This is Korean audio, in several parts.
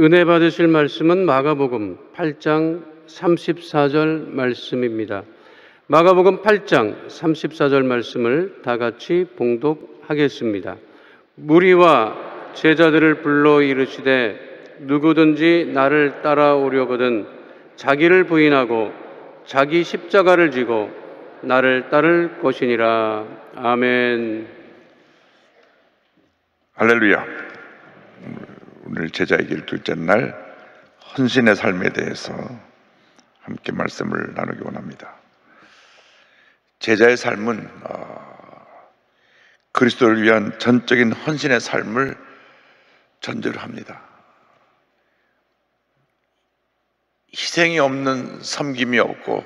은혜 받으실 말씀은 마가복음 8장 34절 말씀입니다. 마가복음 8장 34절 말씀을 다 같이 봉독하겠습니다. 무리와 제자들을 불러 이르시되 누구든지 나를 따라오려거든 자기를 부인하고 자기 십자가를 지고 나를 따를 것이니라. 아멘. 할렐루야. 오늘 제자의 길 둘째 날 헌신의 삶에 대해서 함께 말씀을 나누기 원합니다. 제자의 삶은 그리스도를 위한 전적인 헌신의 삶을 전제로 합니다. 희생이 없는 섬김이 없고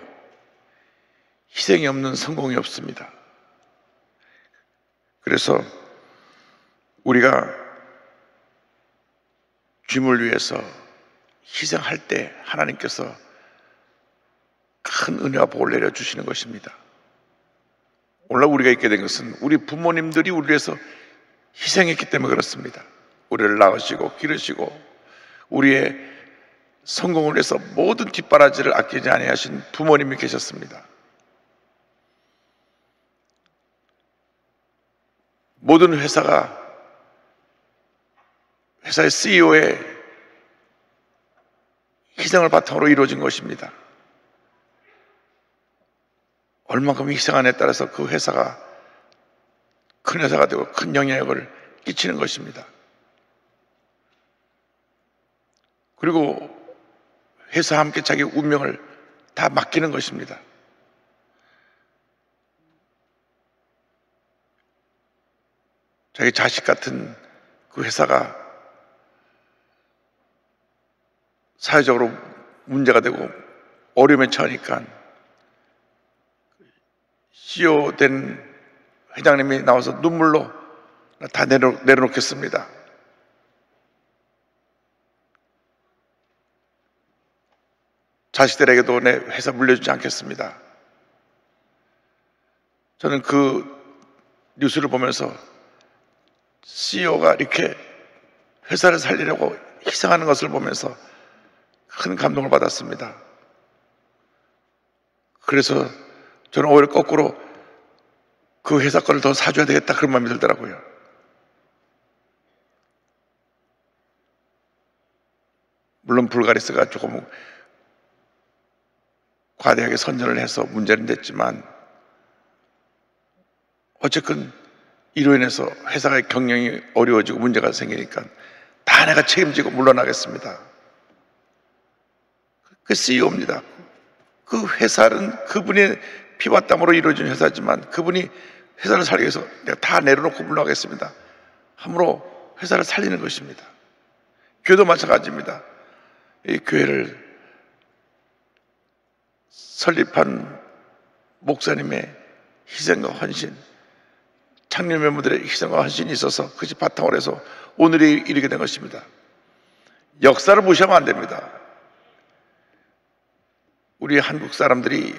희생이 없는 성공이 없습니다. 그래서 우리가 주님을 위해서 희생할 때 하나님께서 큰 은혜와 복을 내려주시는 것입니다. 오늘 우리가 있게 된 것은 우리 부모님들이 우리를 위해서 희생했기 때문에 그렇습니다. 우리를 낳으시고 기르시고 우리의 성공을 위해서 모든 뒷바라지를 아끼지 아니하신 부모님이 계셨습니다. 모든 회사의 CEO의 희생을 바탕으로 이루어진 것입니다. 얼마큼 희생하느냐에 따라서 그 회사가 큰 회사가 되고 큰 영향력을 끼치는 것입니다. 그리고 회사와 함께 자기 운명을 다 맡기는 것입니다. 자기 자식 같은 그 회사가 사회적으로 문제가 되고 어려움에 처하니까 CEO 된 회장님이 나와서 눈물로 다 내려놓겠습니다. 자식들에게도 내 회사 물려주지 않겠습니다. 저는 그 뉴스를 보면서 CEO가 이렇게 회사를 살리려고 희생하는 것을 보면서 큰 감동을 받았습니다. 그래서 저는 오히려 거꾸로 그 회사 거를 더 사줘야 되겠다 그런 마음이 들더라고요. 물론 불가리스가 조금 과대하게 선전을 해서 문제는 됐지만 어쨌든 이로 인해서 회사의 경영이 어려워지고 문제가 생기니까 다 내가 책임지고 물러나겠습니다. 그 CEO입니다. 그 회사는 그분의 피와 땀으로 이루어진 회사지만 그분이 회사를 살리기 위해서 내가 다 내려놓고 물러가겠습니다. 함으로 회사를 살리는 것입니다. 교회도 마찬가지입니다. 이 교회를 설립한 목사님의 희생과 헌신, 창립 멤버들의 희생과 헌신이 있어서 그것이 바탕으로 해서 오늘이 이르게 된 것입니다. 역사를 무시하면 안 됩니다. 우리 한국 사람들이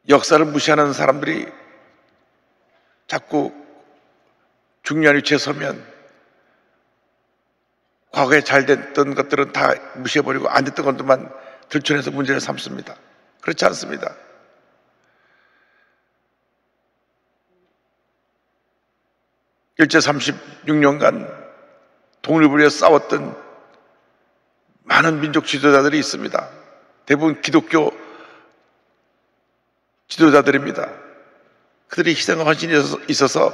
역사를 무시하는 사람들이 자꾸 중요한 위치에 서면 과거에 잘 됐던 것들은 다 무시해버리고 안 됐던 것들만 들춰내서 문제를 삼습니다. 그렇지 않습니다. 일제 36년간 독립을 위해 싸웠던 많은 민족 지도자들이 있습니다. 대부분 기독교 지도자들입니다. 그들이 희생과 헌신이 있어서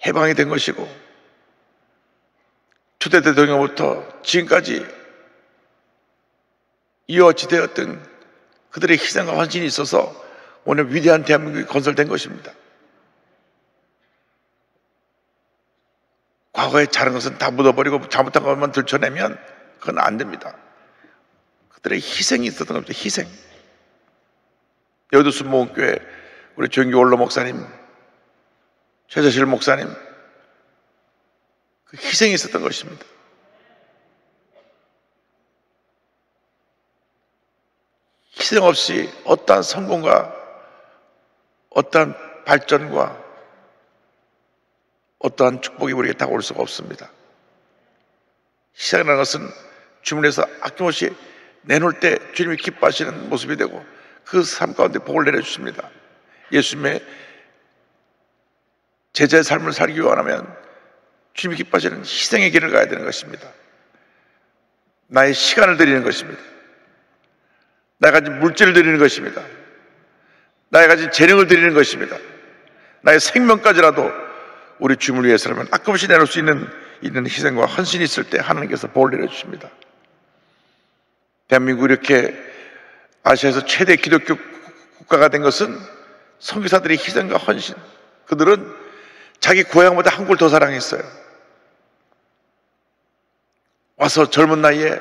해방이 된 것이고 초대 대통령부터 지금까지 이어지되었던 그들의 희생과 헌신이 있어서 오늘 위대한 대한민국이 건설된 것입니다. 과거에 잘한 것은 다 묻어버리고 잘못한 것만 들춰내면 그건 안 됩니다. 그들의 희생이 있었던 겁니다. 희생. 여의도 순복음교회 우리 조영기 원로 목사님, 최재실 목사님 그 희생이 있었던 것입니다. 희생 없이 어떠한 성공과 어떠한 발전과 어떠한 축복이 우리에게 다가올 수가 없습니다. 희생이라는 것은 주문에서 아낌없이 내놓을 때 주님이 기뻐하시는 모습이 되고 그 삶 가운데 복을 내려주십니다. 예수님의 제자의 삶을 살기 원하면 주님이 기뻐하시는 희생의 길을 가야 되는 것입니다. 나의 시간을 드리는 것입니다. 나의 가진 물질을 드리는 것입니다. 나의 가진 재능을 드리는 것입니다. 나의 생명까지라도 우리 주님을 위해서라면 아낌없이 내놓을 수 있는 희생과 헌신이 있을 때 하나님께서 복을 내려주십니다. 대한민국이 이렇게 아시아에서 최대 기독교 국가가 된 것은 선교사들의 희생과 헌신, 그들은 자기 고향보다 한국을 더 사랑했어요. 와서 젊은 나이에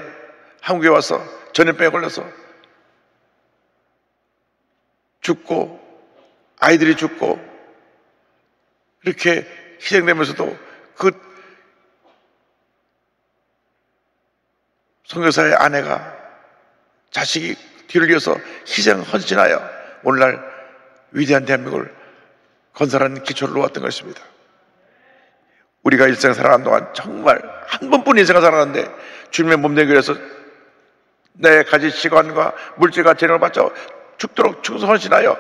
한국에 와서 전염병에 걸려서 죽고 아이들이 죽고 이렇게 희생되면서도 그 선교사의 아내가 자식이 뒤를 이어서 희생 헌신하여 오늘날 위대한 대한민국을 건설하는 기초를 놓았던 것입니다. 우리가 일생을 살아가는 동안 정말 한 번뿐 인생을 살아가는데 주님의 몸된 길에서 내 가진 시간과 물질과 재능을 바쳐 죽도록 충성 헌신하여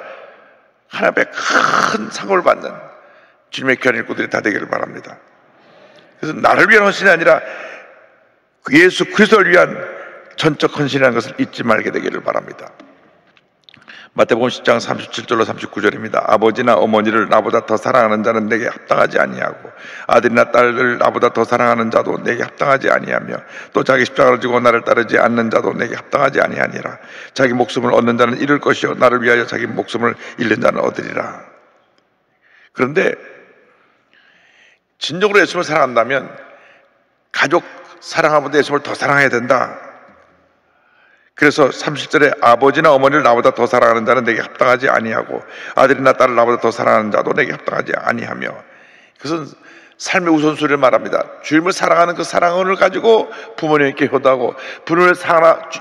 하나님 앞에 큰 상을 받는 주님의 귀한 일꾼들이 다 되기를 바랍니다. 그래서 나를 위한 헌신이 아니라 예수 그리스도를 위한 전적 헌신이라는 것을 잊지 말게 되기를 바랍니다. 마태복음 10장 37절로 39절입니다. 아버지나 어머니를 나보다 더 사랑하는 자는 내게 합당하지 아니하고 아들이나 딸을 나보다 더 사랑하는 자도 내게 합당하지 아니하며 또 자기 십자가를 지고 나를 따르지 않는 자도 내게 합당하지 아니하니라. 자기 목숨을 얻는 자는 잃을 것이요 나를 위하여 자기 목숨을 잃는 자는 얻으리라. 그런데 진정으로 예수님을 사랑한다면 가족 사랑하면서 예수님을 더 사랑해야 된다. 그래서 30절에 아버지나 어머니를 나보다 더 사랑하는 자는 내게 합당하지 아니하고 아들이나 딸을 나보다 더 사랑하는 자도 내게 합당하지 아니하며, 그것은 삶의 우선순위를 말합니다. 주님을 사랑하는 그 사랑을 가지고 부모님께 효도하고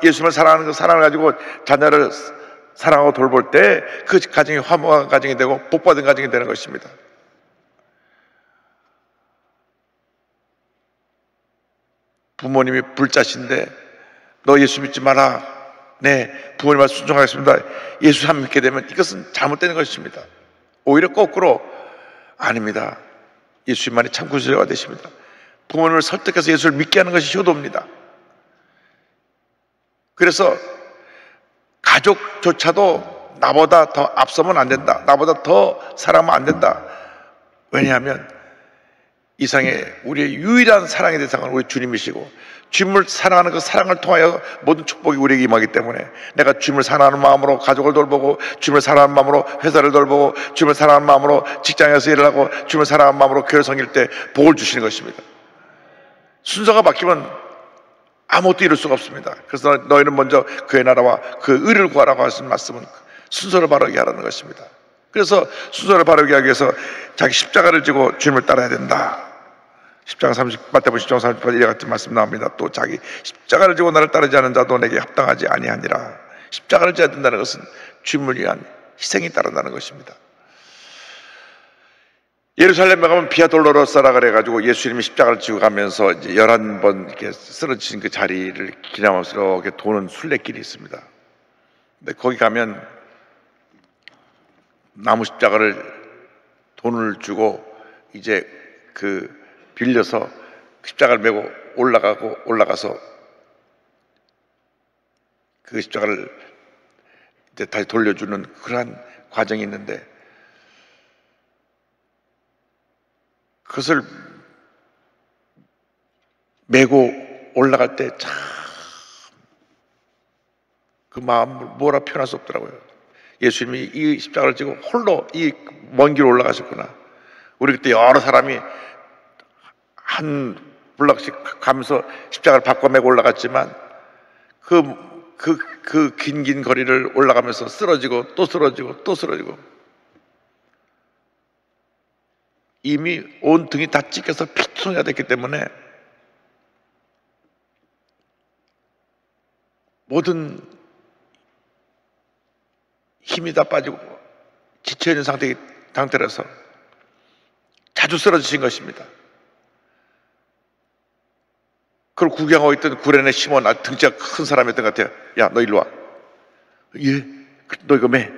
예수님을 사랑하는 그 사랑을 가지고 자녀를 사랑하고 돌볼 때 그 가정이 화목한 가정이 되고 복받은 가정이 되는 것입니다. 부모님이 불자신데 너 예수 믿지 마라. 네, 부모님 말 순종하겠습니다. 예수 안 믿게 되면 이것은 잘못된 것입니다. 오히려 거꾸로 아닙니다. 예수님만이 참 구세주가 되십니다. 부모님을 설득해서 예수를 믿게 하는 것이 효도입니다. 그래서 가족조차도 나보다 더 앞서면 안 된다. 나보다 더 사랑하면 안 된다. 왜냐하면 이 세상에 우리의 유일한 사랑의 대상은 우리 주님이시고 주님을 사랑하는 그 사랑을 통하여 모든 축복이 우리에게 임하기 때문에 내가 주님을 사랑하는 마음으로 가족을 돌보고 주님을 사랑하는 마음으로 회사를 돌보고 주님을 사랑하는 마음으로 직장에서 일을 하고 주님을 사랑하는 마음으로 교회 섬길 때 복을 주시는 것입니다. 순서가 바뀌면 아무것도 이룰 수가 없습니다. 그래서 너희는 먼저 그의 나라와 그 의를 구하라고 하신 말씀은 순서를 바르게 하라는 것입니다. 그래서 순서를 바르게 하기 위해서 자기 십자가를 지고 주님을 따라야 된다. 마태복음 10장 30절 이와 같은 말씀 나옵니다. 또 자기 십자가를 지고 나를 따르지 않는 자도 내게 합당하지 아니하니라. 십자가를 져야 된다는 것은 주님을 위한 희생이 따른다는 것입니다. 예루살렘에 가면 비아 돌로로사라 그래가지고 예수님이 십자가를 지고 가면서 이제 11번 이렇게 쓰러지신 그 자리를 기념하면서 이렇게 도는 순례길이 있습니다. 근데 거기 가면 나무 십자가를 돈을 주고 이제 그 빌려서 십자가를 메고 올라가서 그 십자가를 이제 다시 돌려주는 그러한 과정이 있는데 그것을 메고 올라갈 때 참 그 마음을 뭐라 표현할 수 없더라고요. 예수님이 이 십자가를 지고 홀로 이 먼 길 올라가셨구나. 우리 그때 여러 사람이 한 블럭씩 가면서 십자가를 바꿔 메고 올라갔지만 그 긴 거리를 올라가면서 쓰러지고 또 쓰러지고 또 쓰러지고 이미 온 등이 다 찢겨서 피투성이가 됐기 때문에 모든 힘이 다 빠지고 지쳐있는 상태라서 자주 쓰러지신 것입니다. 그걸 구경하고 있던 구레네 시몬, 등치가 큰 사람이었던 것 같아요. 야, 너 일로 와. 예, 너 이거 매.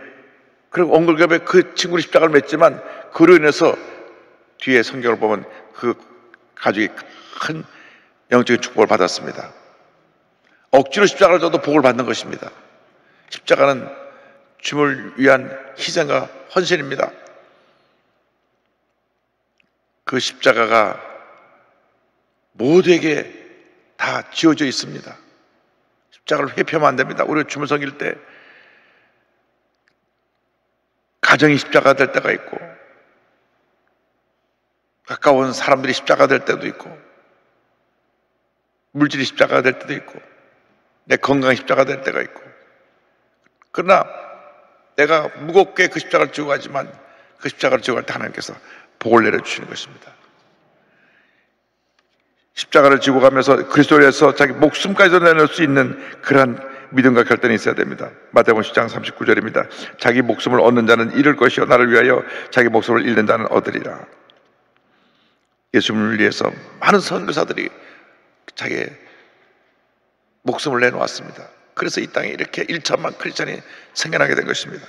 그리고 엉글겹에 그 친구는 십자가를 맸지만 그로 인해서 뒤에 성경을 보면 그 가족이 큰 영적인 축복을 받았습니다. 억지로 십자가를 져도 복을 받는 것입니다. 십자가는 주님을 위한 희생과 헌신입니다. 그 십자가가 모두에게 다 지어져 있습니다. 십자가를 회피하면 안 됩니다. 우리가 주님을 섬길 때 가정이 십자가 될 때가 있고, 가까운 사람들이 십자가 될 때도 있고, 물질이 십자가 될 때도 있고, 내 건강이 십자가 될 때가 있고, 그러나 내가 무겁게 그 십자가를 지고 가지만 그 십자가를 지고 갈 때 하나님께서 복을 내려주시는 것입니다. 십자가를 지고 가면서 그리스도에서 자기 목숨까지도 내놓을 수 있는 그러한 믿음과 결단이 있어야 됩니다. 마태복음 10장 39절입니다. 자기 목숨을 얻는 자는 잃을 것이요 나를 위하여 자기 목숨을 잃는 자는 얻으리라. 예수님을 위해서 많은 선교사들이 자기의 목숨을 내놓았습니다. 그래서 이 땅에 이렇게 1천만 크리스찬이 생겨나게 된 것입니다.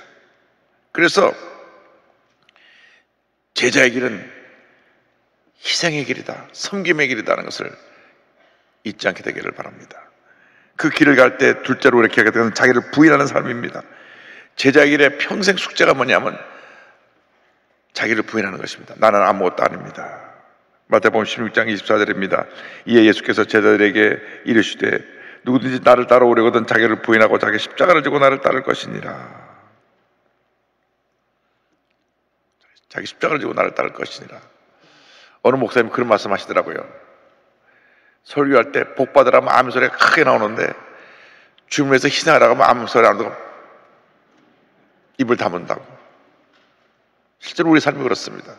그래서 제자의 길은 희생의 길이다, 섬김의 길이다는 것을 잊지 않게 되기를 바랍니다. 그 길을 갈 때 둘째로 이렇게 하게 되는 자기를 부인하는 삶입니다. 제자의 길의 평생 숙제가 뭐냐면 자기를 부인하는 것입니다. 나는 아무것도 아닙니다. 마태복음 16장 24절입니다. 이에 예수께서 제자들에게 이르시되 누구든지 나를 따라오려거든 자기를 부인하고 자기 십자가를 지고 나를 따를 것이니라. 자기 십자가를 지고 나를 따를 것이니라. 어느 목사님 그런 말씀 하시더라고요. 설교할 때 복 받으라면 아멘 소리가 크게 나오는데 주님에서 희생하라고 하면 아멘 소리 안 나오고 입을 다문다고. 실제로 우리 삶이 그렇습니다.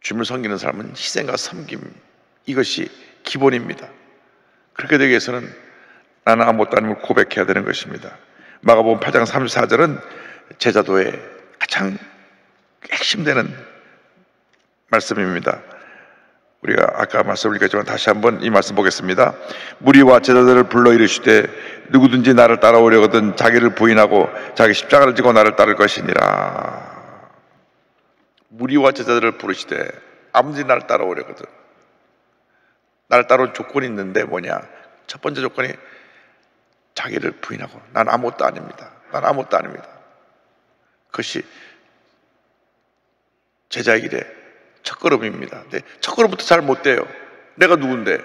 주님을 섬기는 사람은 희생과 섬김, 이것이 기본입니다. 그렇게 되기 위해서는 나는 아무것도 아님을 고백해야 되는 것입니다. 마가복음 8장 34절은 제자도의 가장 핵심되는 말씀입니다. 우리가 아까 말씀을 읽었지만 다시 한번 이 말씀 보겠습니다. 무리와 제자들을 불러 이르시되 누구든지 나를 따라오려거든 자기를 부인하고 자기 십자가를 지고 나를 따를 것이니라. 무리와 제자들을 부르시되 아무든지 나를 따라오려거든. 나를 따라올 조건이 있는데 뭐냐? 첫 번째 조건이 자기를 부인하고 난 아무것도 아닙니다. 난 아무것도 아닙니다. 그것이 제자의 길의 첫걸음입니다. 근데 첫걸음부터 잘 못 돼요. 내가 누군데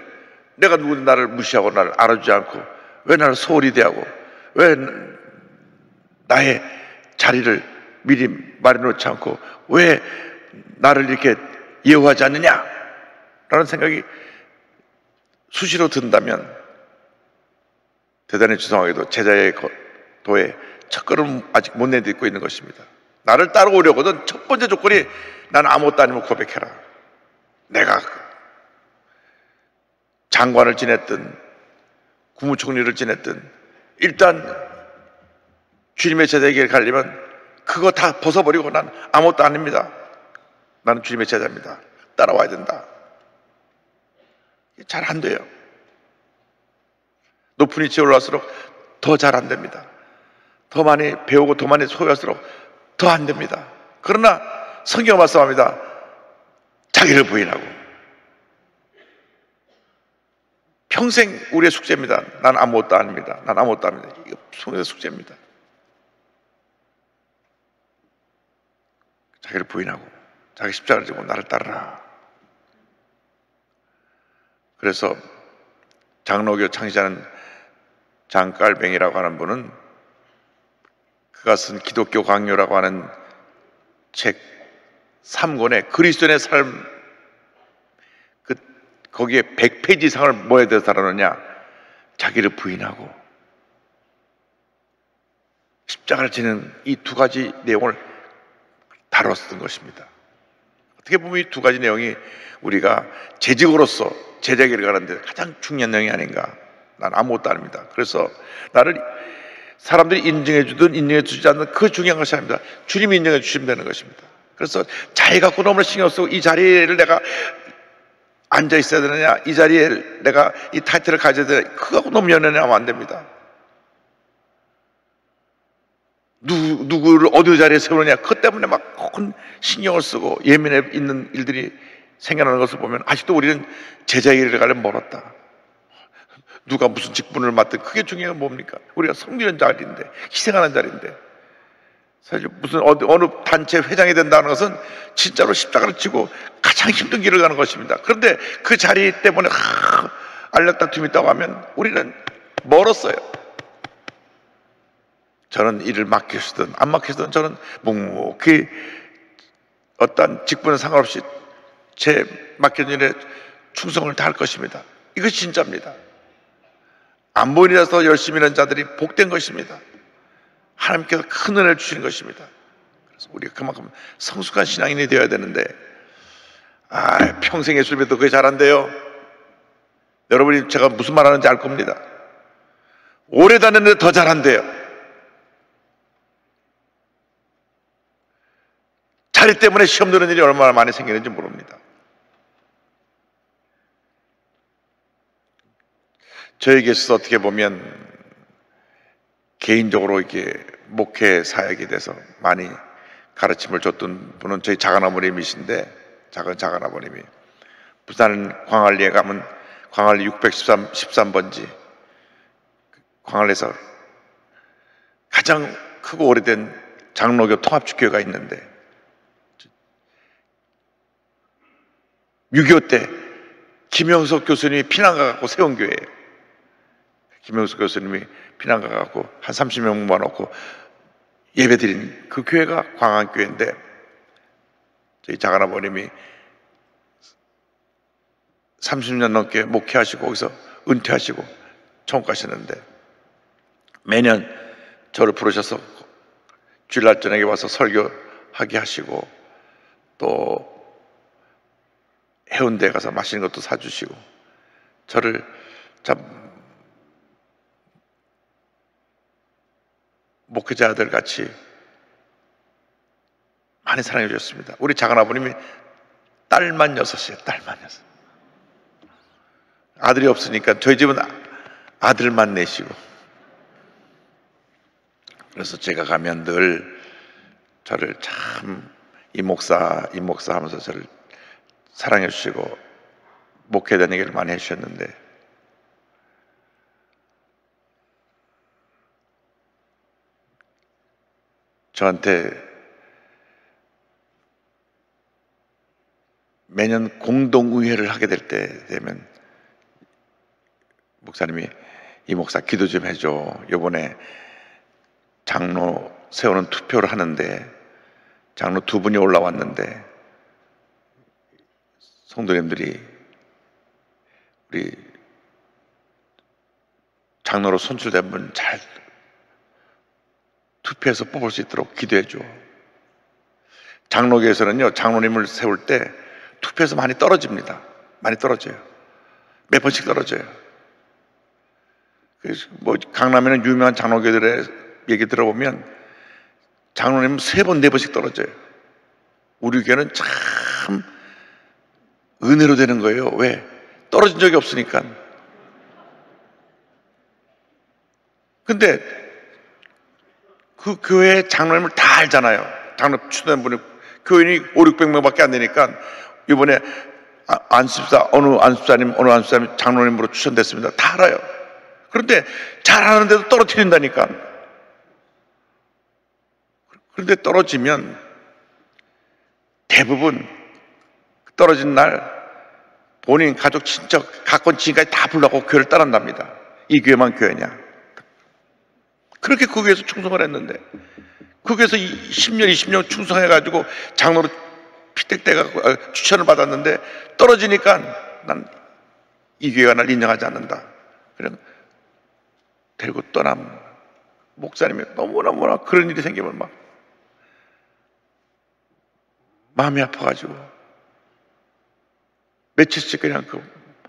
나를 무시하고 나를 알아주지 않고 왜 나를 소홀히 대하고 왜 나의 자리를 미리 마련해놓지 않고 왜 나를 이렇게 예우하지 않느냐 라는 생각이 수시로 든다면 대단히 죄송하게도 제자의 도에 첫걸음 아직 못 내딛고 있는 것입니다. 나를 따라오려거든 첫 번째 조건이 나는 아무것도 아니면 고백해라. 내가 장관을 지냈든 국무총리를 지냈든 일단 주님의 제자의 길을 가려면 그거 다 벗어버리고 난 아무것도 아닙니다. 나는 주님의 제자입니다. 따라와야 된다. 잘 안 돼요. 높은 위치에 올라갈수록 더 잘 안 됩니다. 더 많이 배우고 더 많이 소유할수록 더 안 됩니다. 그러나 성경 말씀합니다. 자기를 부인하고 평생 우리의 숙제입니다. 난 아무것도 아닙니다. 난 아무것도 아닙니다. 이거 성경의 숙제입니다. 자기를 부인하고 자기 십자가를 지고 나를 따르라. 그래서 장로교 창시자는 장깔뱅이라고 하는 분은 그가 쓴 기독교 강요라고 하는 책 3권에 그리스도인의 삶 거기에 100페이지 이상을 뭐에 대해서 다루느냐? 자기를 부인하고 십자가를 지는 이 두 가지 내용을 다뤘던 것입니다. 어떻게 보면 이 두 가지 내용이 우리가 재직으로서 제자길을 가는데 가장 중요한 내용이 아닌가. 난 아무것도 아닙니다. 그래서 나를 사람들이 인정해 주든 인정해 주지 않는 그 중요한 것이 아닙니다. 주님이 인정해 주시면 되는 것입니다. 그래서 자기 갖고 너무나 신경 쓰고 이 자리를 내가 앉아 있어야 되느냐, 이 자리에 내가 이 타이틀을 가져야 되느냐, 그거 갖고 너무 연연하면 안 됩니다. 누구를 어느 자리에 세우느냐, 그것 때문에 막 큰 신경을 쓰고 예민해 있는 일들이 생겨나는 것을 보면 아직도 우리는 제자의 길을 가려면 멀었다. 누가 무슨 직분을 맡든 그게 중요한 건 뭡니까? 우리가 섬기는 자리인데, 희생하는 자리인데, 사실 무슨 어느 단체 회장이 된다는 것은 진짜로 십자가를 지고 가장 힘든 길을 가는 것입니다. 그런데 그 자리 때문에 알렸다툼이 있다고 하면 우리는 멀었어요. 저는 일을 맡기시든 안 맡기시든 저는 묵묵히 어떤 직분에 상관없이 제 맡겨진 일에 충성을 다할 것입니다. 이것이 진짜입니다. 안 보이라서 열심히 하는 자들이 복된 것입니다. 하나님께서 큰 은혜를 주시는 것입니다. 그래서 우리가 그만큼 성숙한 신앙인이 되어야 되는데, 평생 예술배도 그게 잘한대요. 여러분이 제가 무슨 말 하는지 알 겁니다. 오래 다녔는데 더 잘한대요. 자리 때문에 시험 드는 일이 얼마나 많이 생기는지 모릅니다. 저에게 있어서 어떻게 보면 개인적으로 이렇게 목회 사역에 대해서 많이 가르침을 줬던 분은 저희 작은아버님이신데, 작은 아버님이 부산 광안리에 가면 광안리 613번지 광안리에서 가장 크고 오래된 장로교 통합주교회가 있는데 6.25 때 김영석 교수님이 피난 가갖고 세운 교회예요. 김영석 교수님이 피난 가갖고 한 30명 모아놓고 예배 드린 그 교회가 광안교회인데, 저희 작은아버님이 30년 넘게 목회하시고 거기서 은퇴하시고 천국 가시는데, 매년 저를 부르셔서 주일날 저녁에 와서 설교하게 하시고, 또 해운대에 가서 맛있는 것도 사주시고, 저를 참 목회자들 같이 많이 사랑해 주셨습니다. 우리 작은아버님이 딸만 6이에요. 딸만 6. 아들이 없으니까 저희 집은 아들만 내시고, 그래서 제가 가면 늘 저를 참 이 목사 하면서 저를 사랑해 주시고 목회된 얘기를 많이 해주셨는데, 저한테 매년 공동의회를 하게 될 때 되면 목사님이 이 목사 기도 좀 해줘. 이번에 장로 세우는 투표를 하는데 장로 2분이 올라왔는데 성도님들이 우리 장로로 선출된 분 잘 투표해서 뽑을 수 있도록 기도해줘. 장로교에서는요, 장로님을 세울 때 투표에서 많이 떨어집니다. 많이 떨어져요. 몇 번씩 떨어져요. 그래서 강남에는 유명한 장로교들의 얘기 들어보면 장로님은 3번, 4번씩 떨어져요. 우리 교회는 참 은혜로 되는 거예요. 왜? 떨어진 적이 없으니까. 근데 그 교회 장로님을 다 알잖아요. 장로 추천된 분이 교인이 500~600명밖에 안 되니까 이번에 어느 안수사님 장로님으로 추천됐습니다. 다 알아요. 그런데 잘하는데도 떨어뜨린다니까. 그런데 떨어지면 대부분 떨어진 날 본인 가족 친척 가까운 지인까지 다 불러고 교회를 떠난답니다. 이 교회만 교회냐. 그렇게 그 교회에서 충성을 했는데, 그 교회에서 10년 20년 충성해가지고 장로로 피택돼가지고 추천을 받았는데 떨어지니까 난 이 교회가 날 인정하지 않는다. 그냥 데리고 떠남. 목사님이 너무나 그런 일이 생기면 막 마음이 아파가지고 며칠씩 그냥 그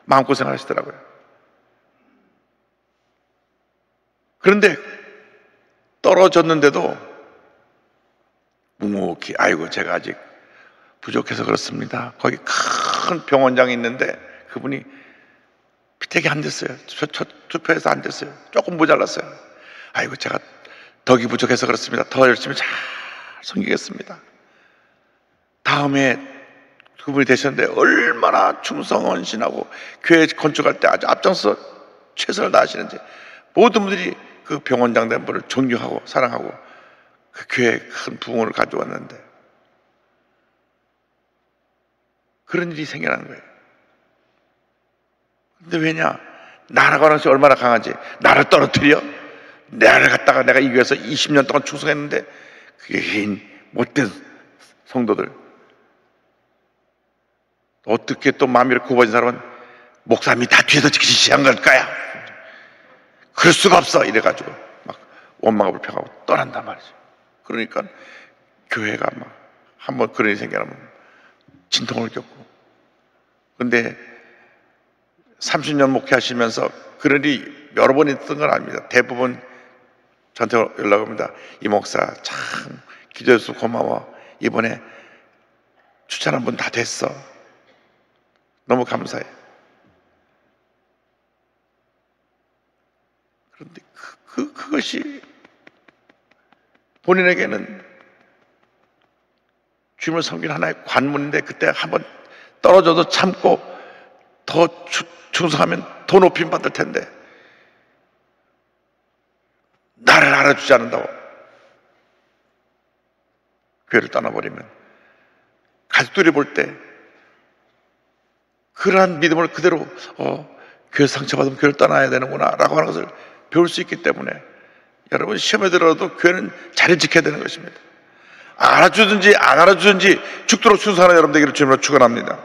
마음고생을 하시더라고요. 그런데 떨어졌는데도 묵묵히, 아이고 제가 아직 부족해서 그렇습니다. 거기 큰 병원장이 있는데 그분이 피택이 안 됐어요. 투표해서 안 됐어요. 조금 모자랐어요. 아이고, 제가 덕이 부족해서 그렇습니다. 더 열심히 잘 섬기겠습니다. 다음에 그분이 되셨는데 얼마나 충성헌신하고 교회 건축할 때 아주 앞장서 최선을 다하시는지 모든 분들이 그 병원장 된 분을 존경하고 사랑하고 그 교회에 큰 부흥을 가져왔는데 그런 일이 생겨난 거예요. 근데 왜냐? 나라고 하는 것이 얼마나 강한지. 나를 떨어뜨려? 나를 갖다가 내가 이 교회에서 20년 동안 충성했는데 그게 흰 못된 성도들, 어떻게 또 마음이 굽어진 사람은 목사님이 다 뒤에서 지시한 걸까요? 그럴 수가 없어. 이래가지고 막 원망을 불평하고 떠난단 말이죠. 그러니까 교회가 막 한번 그런 일이 생겨나면 진통을 겪고. 근데 30년 목회하시면서 그런 일이 여러 번 있던 건 아닙니다. 대부분 저한테 연락 옵니다. 이 목사 참 기도해서 고마워. 이번에 추천한 분 다 됐어. 너무 감사해. 그런데 그것이 본인에게는 주님을 섬기는 하나의 관문인데 그때 한번 떨어져도 참고 더 충성하면 더 높임 받을 텐데 나를 알아주지 않는다고 교회를 떠나버리면 가족들이 볼 때 그러한 믿음을 그대로 교회 상처받으면 교회를 떠나야 되는구나 라고 하는 것을 배울 수 있기 때문에 여러분 시험에 들어도 교회는 자리 지켜야 되는 것입니다. 알아주든지 안 알아주든지 죽도록 순수하는 여러분 되기를 주님으로 축원합니다.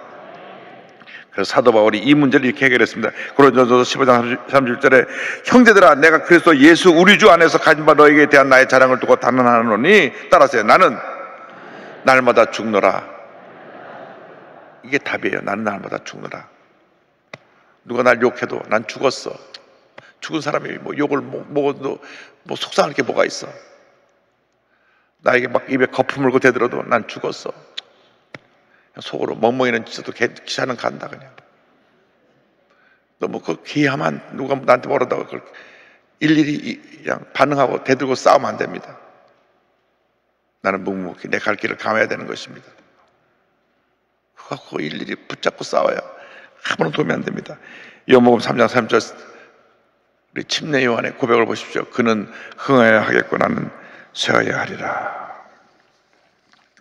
그래서 사도 바울이 이 문제를 이렇게 해결했습니다. 고린도전서 15장 31절에 형제들아 내가 그리스도 예수 우리 주 안에서 가진 바 너에게 대한 나의 자랑을 두고 단언하노니 따라서요. 나는 날마다 죽노라. 이게 답이에요. 나는 날마다 죽노라. 누가 날 욕해도 난 죽었어. 죽은 사람이 뭐 욕을 먹어도 뭐 속상할 게 뭐가 있어. 나에게 막 입에 거품 물고 대들어도 난 죽었어. 속으로 멍멍이는 진짜도 기사는 간다 그냥. 너무 그 귀하만 누가 나한테 뭐라다고 그걸 일일이 그냥 반응하고 대들고 싸우면 안 됩니다. 나는 묵묵히 내 갈 길을 감아야 되는 것입니다. 그거 갖고 일일이 붙잡고 싸워야 아무런 도움이 안 됩니다. 요한복음 3장 3절 우리 침례 요한의 고백을 보십시오. 그는 흥하여야 하겠고 나는 쇠하여야 하리라.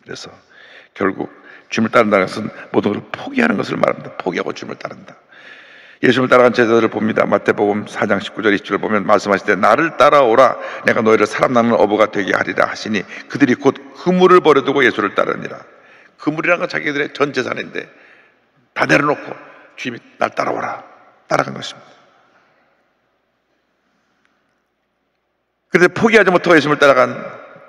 그래서 결국 주님을 따른다는 것은 모든 것을 포기하는 것을 말합니다. 포기하고 주님을 따른다. 예수님을 따라간 제자들을 봅니다. 마태복음 4장 19절 20절을 보면 말씀하실 때 나를 따라오라 내가 너희를 사람 낳는 어부가 되게 하리라 하시니 그들이 곧 그물을 버려두고 예수를 따르니라. 그물이라는 건 자기들의 전 재산인데 다 내려놓고 주님이 날 따라오라 따라간 것입니다. 그런데 포기하지 못하고 예수님을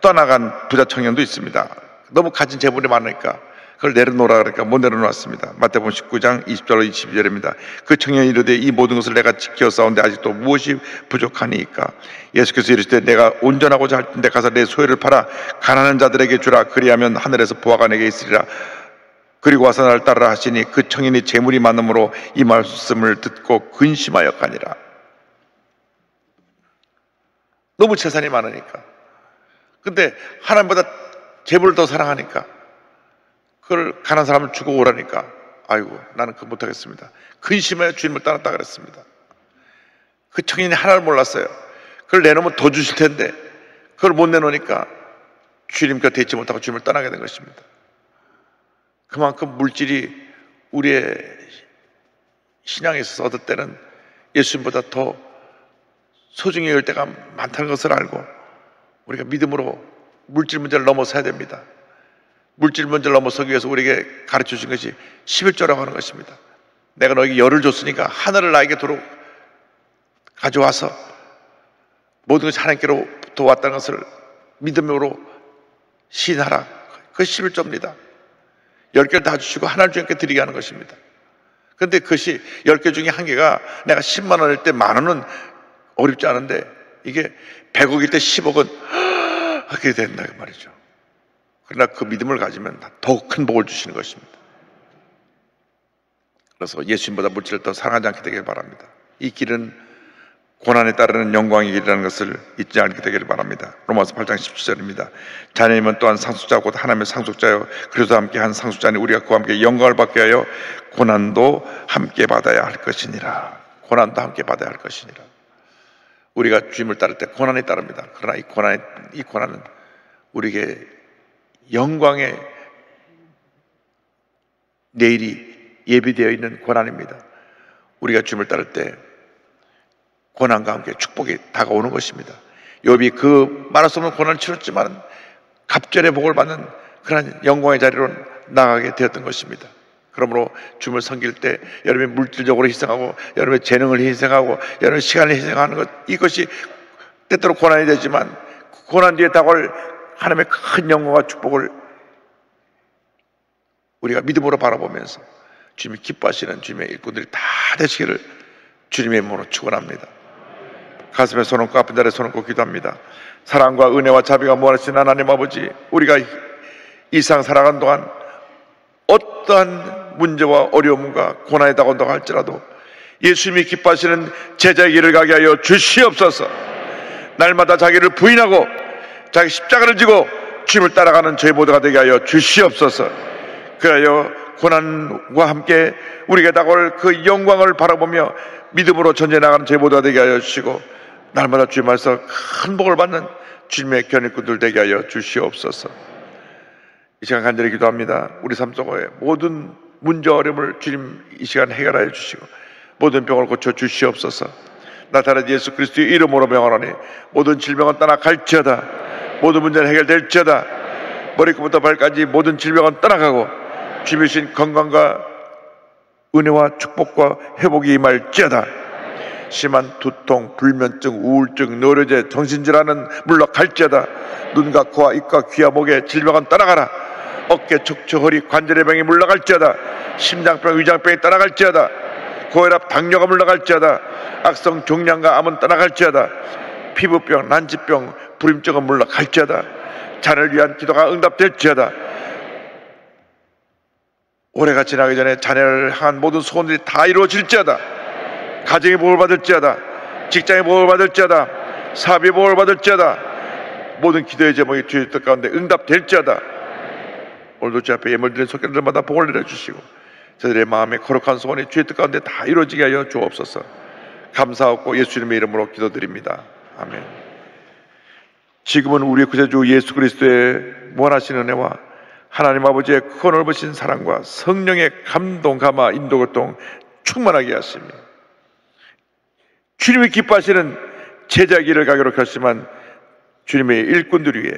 떠나간 부자 청년도 있습니다. 너무 가진 재물이 많으니까 그걸 내려놓으라 그러니까 못 내려놓았습니다. 마태복음 19장 20절로 22절입니다. 그 청년이 이르되 이 모든 것을 내가 지켜 싸운데 아직도 무엇이 부족하니까? 예수께서 이르시되 내가 온전하고자 할 텐데 가서 내 소유를 팔아 가난한 자들에게 주라. 그리하면 하늘에서 보화가 내게 있으리라. 그리고 와서 나를 따르라 하시니 그 청년이 재물이 많음으로 이 말씀을 듣고 근심하여 가니라. 너무 재산이 많으니까. 근데 하나님보다 재물을 더 사랑하니까 그걸 가난한 사람을 주고 오라니까 아이고 나는 그거 못하겠습니다. 근심하여 주님을 떠났다 그랬습니다. 그 청년이 하나를 몰랐어요. 그걸 내놓으면 더 주실 텐데 그걸 못 내놓으니까 주님 곁에 있지 못하고 주님을 떠나게 된 것입니다. 그만큼 물질이 우리의 신앙에 있어서 얻을 때는 예수님보다 더 소중히 여길 때가 많다는 것을 알고 우리가 믿음으로 물질 문제를 넘어서야 됩니다. 물질 문제를 넘어서기 위해서 우리에게 가르쳐 주신 것이 11조라고 하는 것입니다. 내가 너에게 열을 줬으니까 하늘을 나에게 도로 가져와서 모든 것이 하나님께로부터 왔다는 것을 믿음으로 시인하라. 그것이 11조입니다. 10개를 다 주시고 하나를 주님께 드리게 하는 것입니다. 그런데 그것이 10개 중에 한 개가 내가 10만 원일 때 만 원은 어렵지 않은데 이게 100억일 때 10억은 하게 된다 그 말이죠. 그러나 그 믿음을 가지면 더욱 큰 복을 주시는 것입니다. 그래서 예수님보다 물질을 더 사랑하지 않게 되길 바랍니다. 이 길은 고난에 따르는 영광의 길이라는 것을 잊지 않게 되기를 바랍니다. 로마서 8장 17절입니다. 자녀님은 또한 상속자 곧 하나님의 상속자여 그리스도와 함께 한 상속자니 우리가 그와 함께 영광을 받게 하여 고난도 함께 받아야 할 것이니라. 고난도 함께 받아야 할 것이니라. 우리가 주님을 따를 때 고난이 따릅니다. 그러나 이 고난은 우리에게 영광의 내일이 예비되어 있는 고난입니다. 우리가 주님을 따를 때 고난과 함께 축복이 다가오는 것입니다. 욥이 그 말할 수 없는 고난을 치렀지만 갑절의 복을 받는 그런 영광의 자리로 나가게 되었던 것입니다. 그러므로 주님을 섬길 때 여러분이 물질적으로 희생하고 여러분의 재능을 희생하고 여러분의 시간을 희생하는 것, 이것이 때때로 고난이 되지만 고난 뒤에 다가올 하나님의 큰 영광과 축복을 우리가 믿음으로 바라보면서 주님이 기뻐하시는 주님의 일꾼들이 다 되시기를 주님의 이름으로 축원합니다. 가슴에 손 얹고 아픈 자리에 손 얹고 기도합니다. 사랑과 은혜와 자비가 무한하신 하나님 아버지, 우리가 이 세상 살아가는 동안 어떠한 문제와 어려움과 고난이 다가온다고 할지라도 예수님이 기뻐하시는 제자의 길을 가게 하여 주시옵소서. 날마다 자기를 부인하고 자기 십자가를 지고 주님을 따라가는 저희 모두가 되게 하여 주시옵소서. 그하여 고난과 함께 우리에게 다가올 그 영광을 바라보며 믿음으로 전진해 나가는 저희 모두가 되게 하여 주시고 날마다 주님 안에서 큰 복을 받는 주님의 견일꾼들 되게 하여 주시옵소서. 이 시간 간절히 기도합니다. 우리 삶 속의 모든 문제 어려움을 주님 이 시간 해결하여 주시고 모든 병을 고쳐 주시옵소서. 나타난 예수 그리스도의 이름으로 명하노니 모든 질병은 떠나갈지어다. 모든 문제는 해결될지어다. 머리끝부터 발까지 모든 질병은 떠나가고 주님이 주신 건강과 은혜와 축복과 회복이 임할지어다. 심한 두통, 불면증, 우울증, 뇌로제, 정신질환은 물러갈지어다. 눈과 코와 입과 귀와 목의 질병은 떠나가라. 어깨, 척추, 허리, 관절의 병이 물러갈지어다. 심장병, 위장병이 떠나갈지어다. 고혈압, 당뇨가 물러갈지어다. 악성 종양과 암은 떠나갈지어다. 피부병, 난치병, 불임증은 물러갈지어다. 자녀를 위한 기도가 응답될지어다. 올해가 지나기 전에 자녀를 향한 모든 소원들이 다 이루어질지어다. 가정의 복을 받을지어다. 직장의 복을 받을지어다. 사업의 복을 받을지어다. 모든 기도의 제목이 주의 뜻 가운데 응답될지어다. 오늘도 주 앞에 예물 드린 손길들마다 복을 내려주시고 저들의 마음에 거룩한 소원이 주의 뜻 가운데 다 이루어지게 하여 주옵소서. 감사하고 예수님의 이름으로 기도드립니다. 아멘. 지금은 우리의 구세주 예수 그리스도의 무한하신 은혜와 하나님 아버지의 크고 넓으신 사랑과 성령의 감동, 감화, 인도, 교통 충만하게 하시며 주님이 기뻐하시는 제자의 길을 가기로 결심한 주님의 일꾼들 위해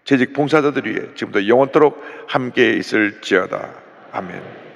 재직 봉사자들 위해 지금부터 영원토록 함께 있을지어다. 아멘.